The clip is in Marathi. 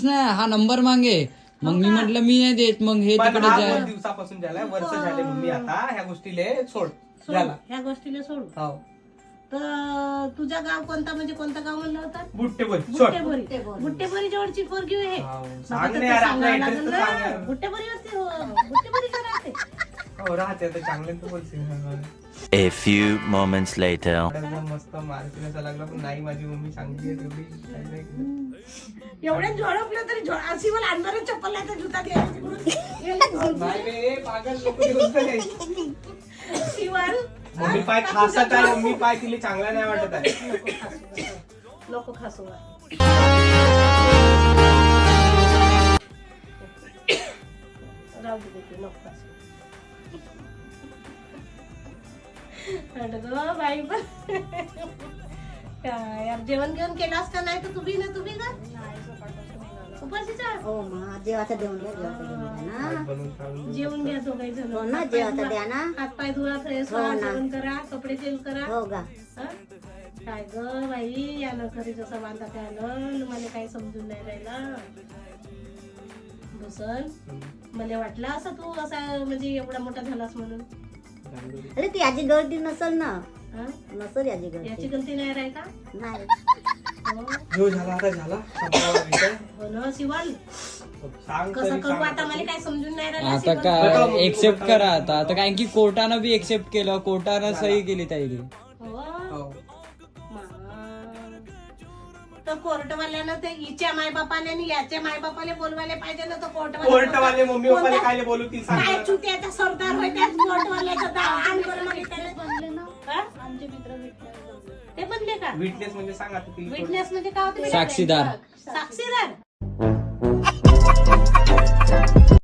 नाही हा नंबर मागे मग मी म्हटलं मी नाही देत मग हे तिकडे जाय दिवसापासून झालाय वर्ष झाले मम्मी आता ह्या गोष्टीले सोड झाला ह्या गोष्टीला सोड. हो तर तुझं गाव कोणता म्हणजे कोणतं गाव म्हणलं होतं? बुट्टेबोरी सोड बुट्टेबोरी जवळची पोरगी आहे. सांग ना यार आपला ऍड्रेस तर सांग यार. बुट्टेबोरी असते बुट्टेबोरीला राहते. हो राहते आता चांगले तू बोलशील. A few moments later. मस्त मार्केटला लागला पण नाही माझी मम्मी सांगली तेवढी काय नाही केलं. एवढ्या झोडपलं तरी अशी मला अंधारात चप्पल नाही तर जुता द्यायची. नाही रे पागल लोक ती गोष्ट नाही. शिवाल मम्मी पाय खासत आहे मम्मी पाय तिला चांगला नाही वाटत आहे. नको खासू. राहू दे नको खासू. बाई पण काय यार जेवण घेऊन केलास का नाही तर तुम्ही का उपाशीचा हो मा जेवायचं देऊन द्या ना जेवण घ्या तो काही हो ना जेवायचं द्या ना हात पाय धुवा फ्रेश व्हा जेवण करा कपडे चेंज करा. हो गा काय ग बाई यानं खरी जसं बांधा त्यानं मला काही समजून नाही राहिला. भूषण मला वाटलं असं तू असा म्हणजे एवढा मोठा झालास म्हणून. अरे ती याची गर्दी नसल ना हा? नसल याची याची गर्दी गलती नाही राही का? नाही हो. जो झाला आता झाला संपला विषय. हो ना शिवाल सांग कसं तरी करू सांग आता मला काही समजून नाही राहिलं आता शिवाल. काय एक्सेप्ट करा आता कारण की कोर्टानं बी एक्सेप्ट केलं कोर्टानं सही केली ताईली. हो. हो. तर कोर्टवाल्यानं ते हिच्या मायबापाने आणि याच्या मायबापाला बोलवायला पाहिजे ना. तो कोर्टवाले मम्मी पप्पाला काय बोलू ती सांग काय जरा. चुत्याचा सरदार होय त्याच कोर्टवाल्याचा दान बरं मग त्याला बनले ना. हा? ते बनले का? विटनेस म्हणजे सांग आता ती विटनेस म्हणजे काय होते? साक्षीदार साक्षीदार